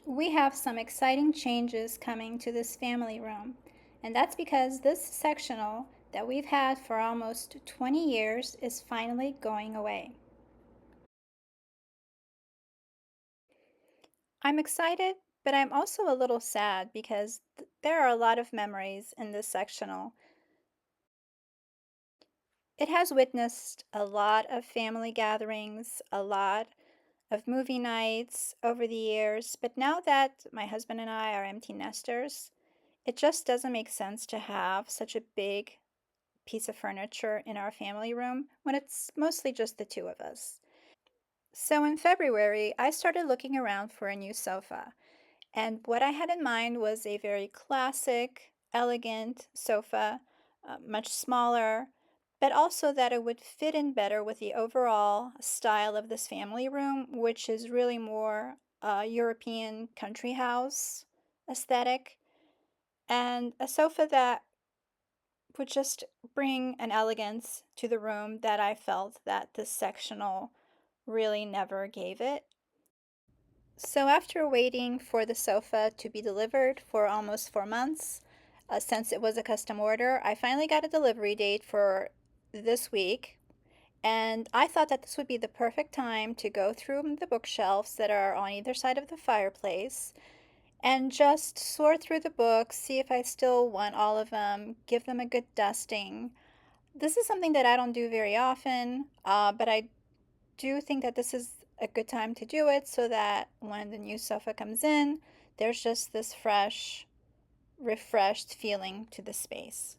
We have some exciting changes coming to this family room, and that's because this sectional that we've had for almost 20 years is finally going away. I'm excited, but I'm also a little sad because there are a lot of memories in this sectional. It has witnessed a lot of family gatherings, a lot of movie nights over the years, but now that my husband and I are empty nesters, it just doesn't make sense to have such a big piece of furniture in our family room when it's mostly just the two of us. So in February, I started looking around for a new sofa. And what I had in mind was a very classic, elegant sofa, much smaller, but also that it would fit in better with the overall style of this family room, which is really more European country house aesthetic, and a sofa that would just bring an elegance to the room that I felt that this sectional really never gave it. So after waiting for the sofa to be delivered for almost 4 months, since it was a custom order, I finally got a delivery date for this week. And I thought that this would be the perfect time to go through the bookshelves that are on either side of the fireplace and just sort through the books, see if I still want all of them, give them a good dusting. This is something that I don't do very often, but I do think that this is a good time to do it so that when the new sofa comes in, there's just this fresh, refreshed feeling to the space.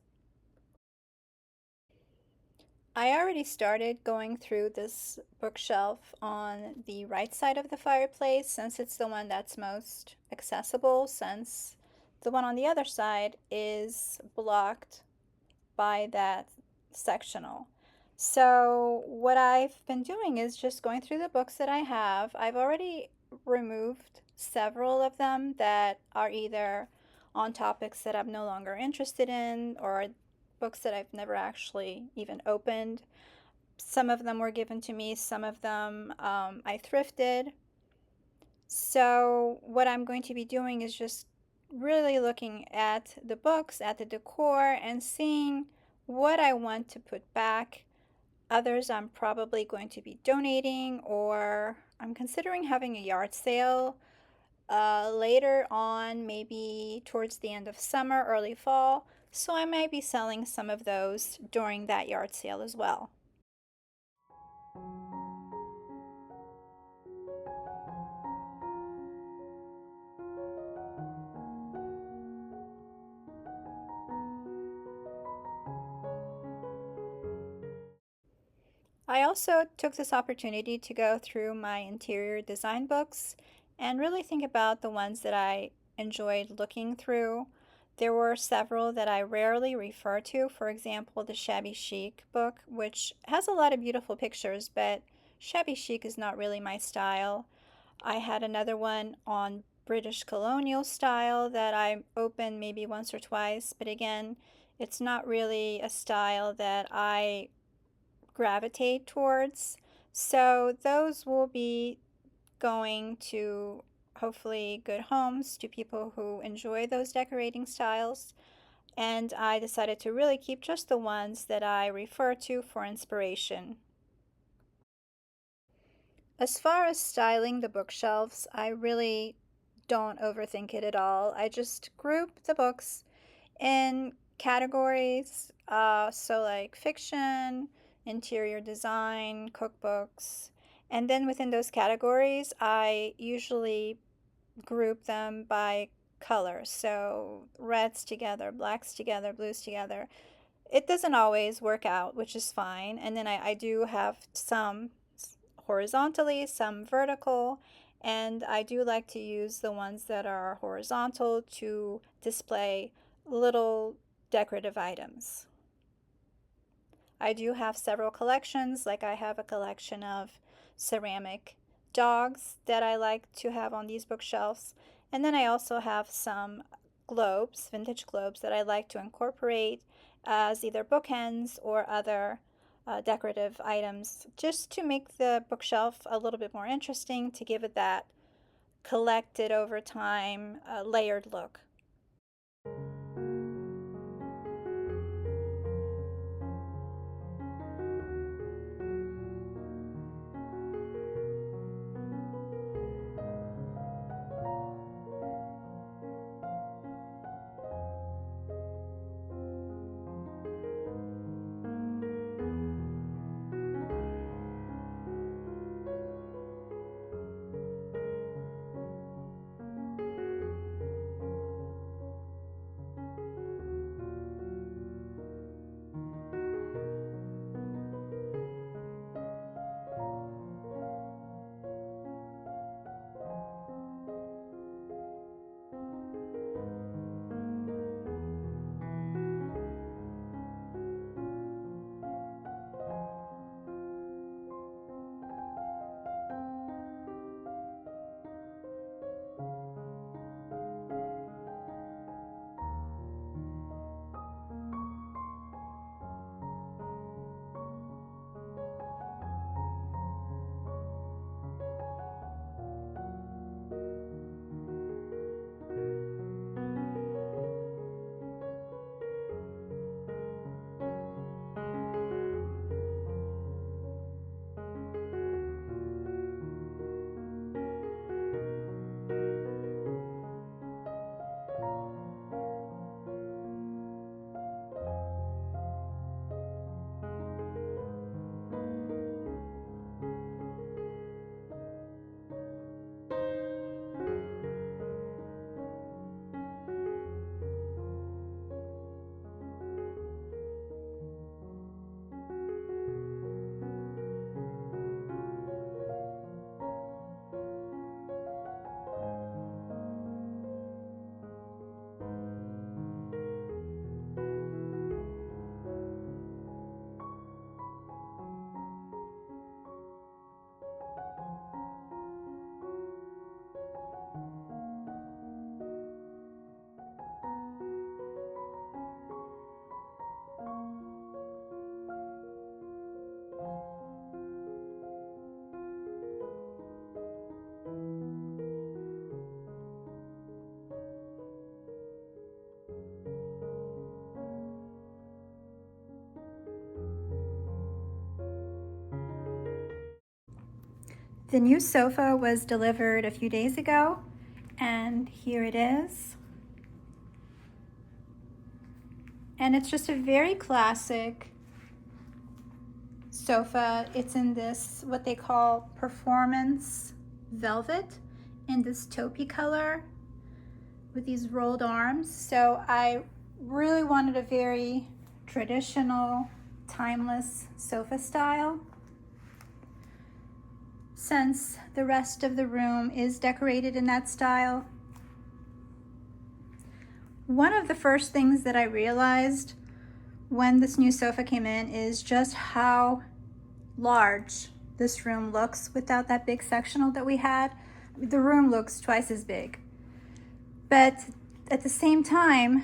I already started going through this bookshelf on the right side of the fireplace since it's the one that's most accessible, since the one on the other side is blocked by that sectional. So what I've been doing is just going through the books that I have. I've already removed several of them that are either on topics that I'm no longer interested in or books that I've never actually even opened. Some of them were given to me, some of them I thrifted. So what I'm going to be doing is just really looking at the books, at the decor, and seeing what I want to put back. Others I'm probably going to be donating, or I'm considering having a yard sale later on, maybe towards the end of summer, early fall. So I might be selling some of those during that yard sale as well. I also took this opportunity to go through my interior design books and really think about the ones that I enjoyed looking through. There were several that I rarely refer to, for example, the Shabby Chic book, which has a lot of beautiful pictures, but Shabby Chic is not really my style. I had another one on British colonial style that I opened maybe once or twice, but again, it's not really a style that I gravitate towards. So those will be going to hopefully good homes to people who enjoy those decorating styles. And I decided to really keep just the ones that I refer to for inspiration. As far as styling the bookshelves, I really don't overthink it at all. I just group the books in categories, so like fiction, interior design, cookbooks, and then within those categories, I usually group them by color. So reds together, blacks together, blues together. It doesn't always work out, which is fine. And then I do have some horizontally, some vertical, and I do like to use the ones that are horizontal to display little decorative items. I do have several collections, like I have a collection of ceramic dogs that I like to have on these bookshelves. And then I also have some globes, vintage globes, that I like to incorporate as either bookends or other decorative items just to make the bookshelf a little bit more interesting, to give it that collected over time, layered look. The new sofa was delivered a few days ago, and here it is. And it's just a very classic sofa. It's in this, what they call performance velvet, in this taupey color with these rolled arms. So I really wanted a very traditional, timeless sofa style. Since the rest of the room is decorated in that style. One of the first things that I realized when this new sofa came in is just how large this room looks without that big sectional that we had. The room looks twice as big. But at the same time,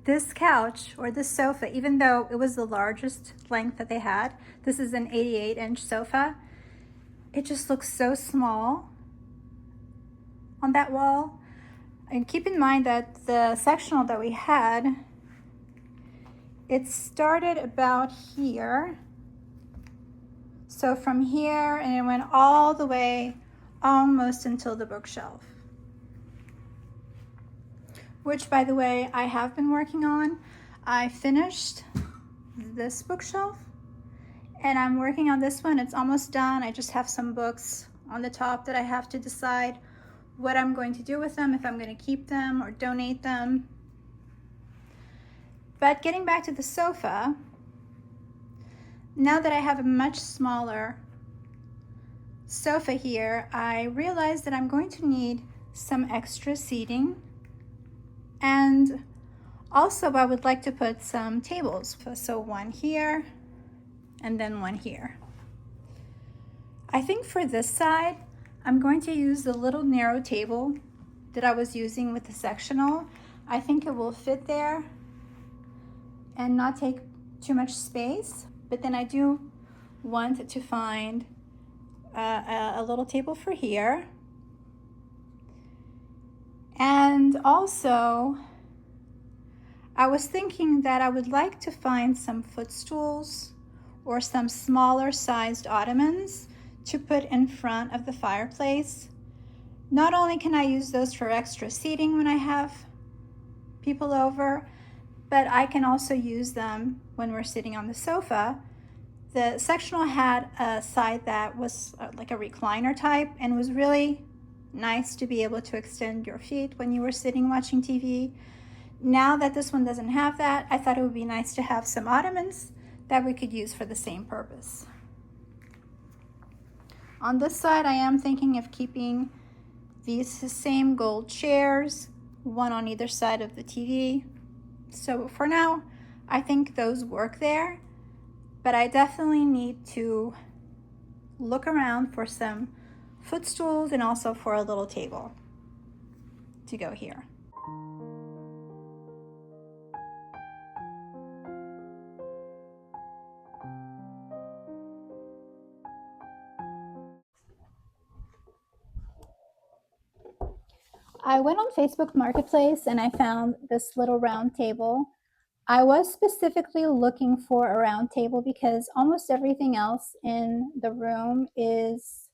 this couch or this sofa, even though it was the largest length that they had, this is an 88-inch sofa, it just looks so small on that wall. And keep in mind that the sectional that we had, it started about here. So from here, and it went all the way almost until the bookshelf. Which, by the way, I have been working on. I finished this bookshelf, and I'm working on this one. It's almost done. I just have some books on the top that I have to decide what I'm going to do with them, if I'm going to keep them or donate them. But getting back to the sofa, now that I have a much smaller sofa here, I realized that I'm going to need some extra seating. And also I would like to put some tables. So one here, and then one here. I think for this side, I'm going to use the little narrow table that I was using with the sectional. I think it will fit there and not take too much space, but then I do want to find a little table for here. And also, I was thinking that I would like to find some footstools or some smaller sized ottomans to put in front of the fireplace. Not only can I use those for extra seating when I have people over, but I can also use them when we're sitting on the sofa. The sectional had a side that was like a recliner type and was really nice to be able to extend your feet when you were sitting watching TV. Now that this one doesn't have that, I thought it would be nice to have some ottomans that we could use for the same purpose. On this side, I am thinking of keeping these same gold chairs, one on either side of the TV. So for now, I think those work there, but I definitely need to look around for some footstools and also for a little table to go here. I went on Facebook Marketplace and I found this little round table. I was specifically looking for a round table because almost everything else in the room is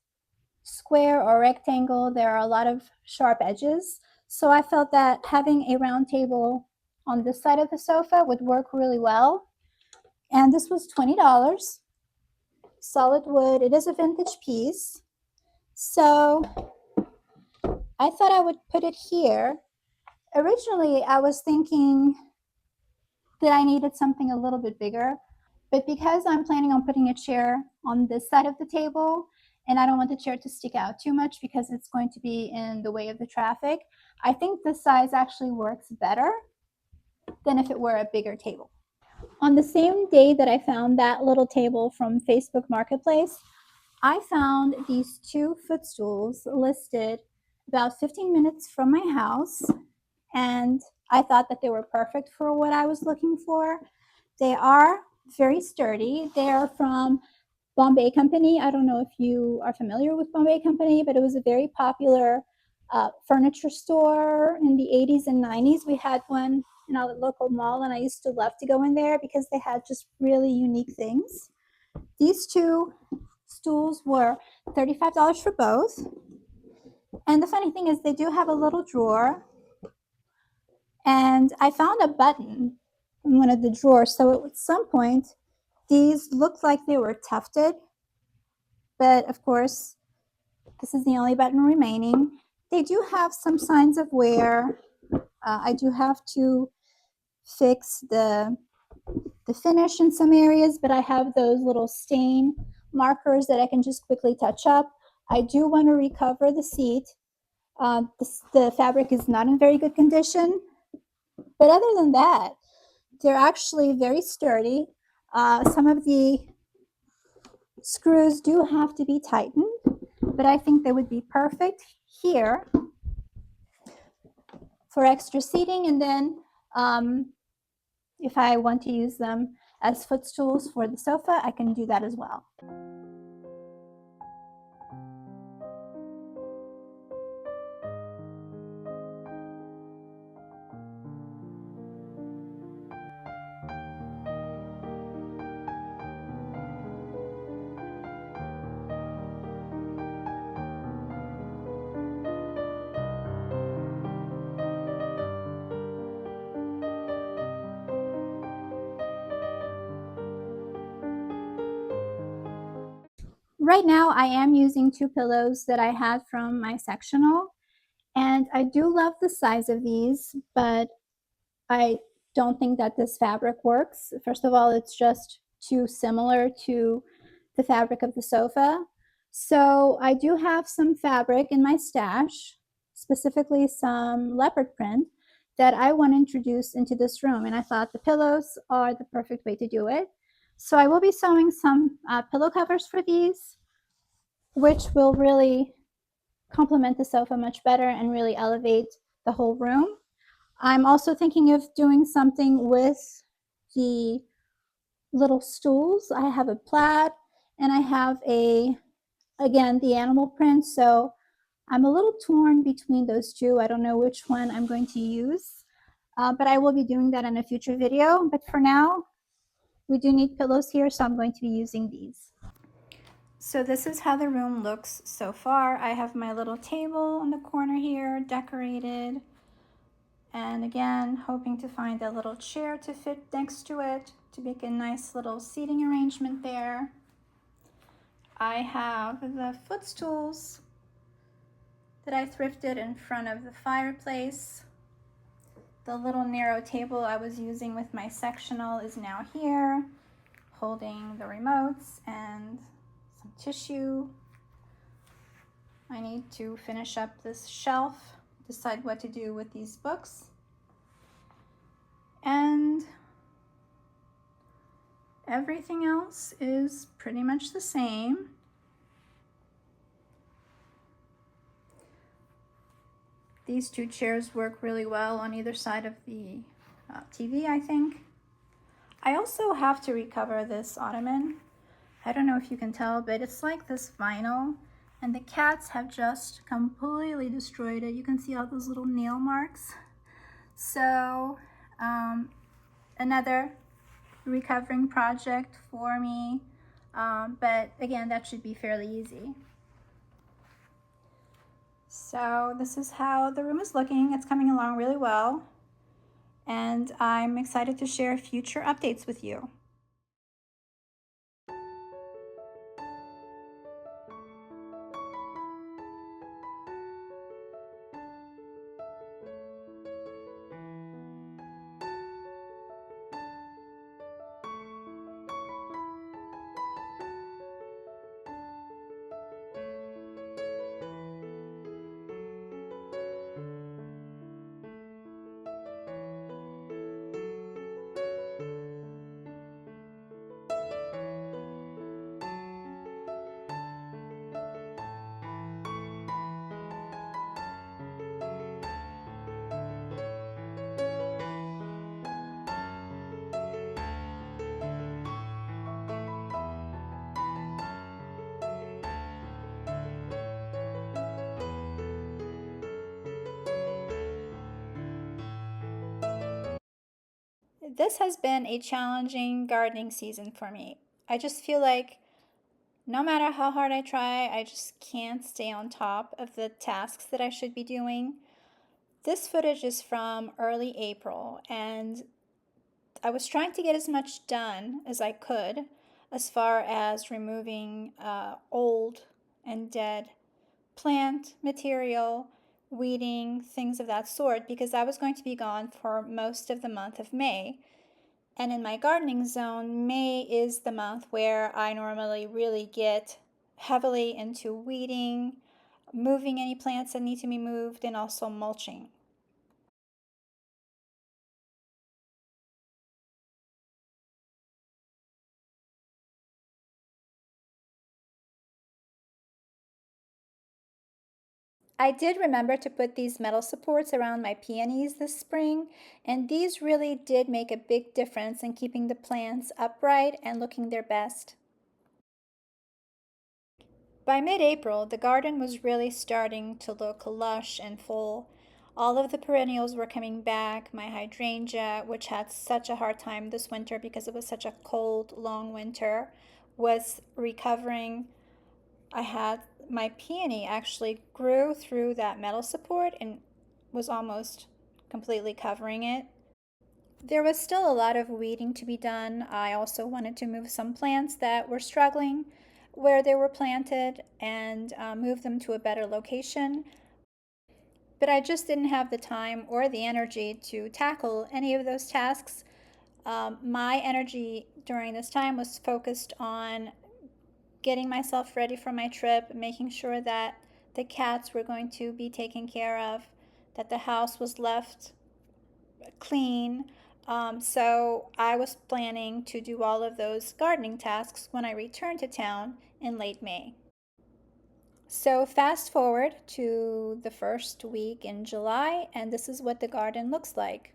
square or rectangle. There are a lot of sharp edges. So I felt that having a round table on this side of the sofa would work really well. And this was $20. Solid wood. It is a vintage piece. So I thought I would put it here. Originally, I was thinking that I needed something a little bit bigger, but because I'm planning on putting a chair on this side of the table, and I don't want the chair to stick out too much because it's going to be in the way of the traffic, I think this size actually works better than if it were a bigger table. On the same day that I found that little table from Facebook Marketplace, I found these two footstools listed about 15 minutes from my house, and I thought that they were perfect for what I was looking for. They are very sturdy. They are from Bombay Company. I don't know if you are familiar with Bombay Company, but it was a very popular furniture store in the 80s and 90s. We had one in our local mall, and I used to love to go in there because they had just really unique things. These two stools were $35 for both. And the funny thing is, they do have a little drawer. And I found a button in one of the drawers. So at some point, these looked like they were tufted. But of course, this is the only button remaining. They do have some signs of wear. I do have to fix the finish in some areas, but I have those little stain markers that I can just quickly touch up. I do want to recover the seat. The fabric is not in very good condition, but other than that, they're actually very sturdy. Some of the screws do have to be tightened, but I think they would be perfect here for extra seating. And then if I want to use them as footstools for the sofa, I can do that as well. Right now, I am using two pillows that I had from my sectional, and I do love the size of these, but I don't think that this fabric works. First of all, it's just too similar to the fabric of the sofa. So I do have some fabric in my stash, specifically some leopard print, that I want to introduce into this room. And I thought the pillows are the perfect way to do it. So I will be sewing some pillow covers for these, which will really complement the sofa much better and really elevate the whole room. I'm also thinking of doing something with the little stools. I have a plaid and I have again, the animal print. So I'm a little torn between those two. I don't know which one I'm going to use, but I will be doing that in a future video. But for now, we do need pillows here, so I'm going to be using these. So this is how the room looks so far. I have my little table in the corner here, decorated. And again, hoping to find a little chair to fit next to it to make a nice little seating arrangement there. I have the footstools that I thrifted in front of the fireplace. The little narrow table I was using with my sectional is now here, holding the remotes and some tissue. I need to finish up this shelf, decide what to do with these books. And everything else is pretty much the same. These two chairs work really well on either side of the TV, I think. I also have to recover this ottoman. I don't know if you can tell, but it's like this vinyl, and the cats have just completely destroyed it. You can see all those little nail marks. So another recovering project for me, but again, that should be fairly easy. So this is how the room is looking. It's coming along really well, and I'm excited to share future updates with you. This has been a challenging gardening season for me. I just feel like no matter how hard I try, I just can't stay on top of the tasks that I should be doing. This footage is from early April, and I was trying to get as much done as I could as far as removing old and dead plant material, weeding, things of that sort, because I was going to be gone for most of the month of May. And in my gardening zone, May is the month where I normally really get heavily into weeding, moving any plants that need to be moved, and also mulching. I did remember to put these metal supports around my peonies this spring, and these really did make a big difference in keeping the plants upright and looking their best. By mid-April, the garden was really starting to look lush and full. All of the perennials were coming back. My hydrangea, which had such a hard time this winter because it was such a cold, long winter, was recovering. I had my peony actually grew through that metal support and was almost completely covering it. There was still a lot of weeding to be done. I also wanted to move some plants that were struggling where they were planted and move them to a better location. But I just didn't have the time or the energy to tackle any of those tasks. My energy during this time was focused on getting myself ready for my trip, making sure that the cats were going to be taken care of, that the house was left clean. So I was planning to do all of those gardening tasks when I returned to town in late May. So fast forward to the first week in July, and this is what the garden looks like.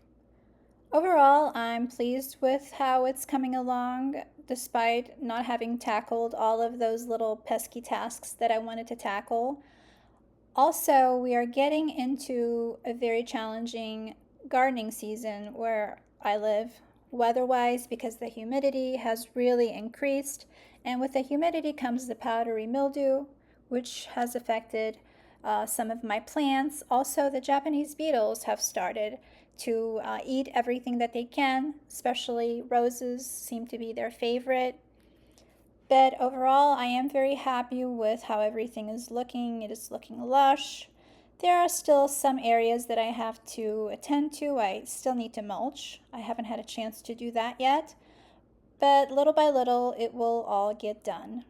Overall, I'm pleased with how it's coming along, despite not having tackled all of those little pesky tasks that I wanted to tackle. Also, we are getting into a very challenging gardening season where I live, weather-wise, because the humidity has really increased. And with the humidity comes the powdery mildew, which has affected some of my plants. Also, the Japanese beetles have started to eat everything that they can, especially roses seem to be their favorite. But overall, I am very happy with how everything is looking. It is looking lush. There are still some areas that I have to attend to. I still need to mulch. I haven't had a chance to do that yet. But little by little, it will all get done.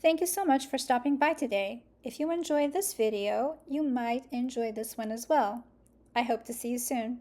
Thank you so much for stopping by today. If you enjoyed this video, you might enjoy this one as well. I hope to see you soon.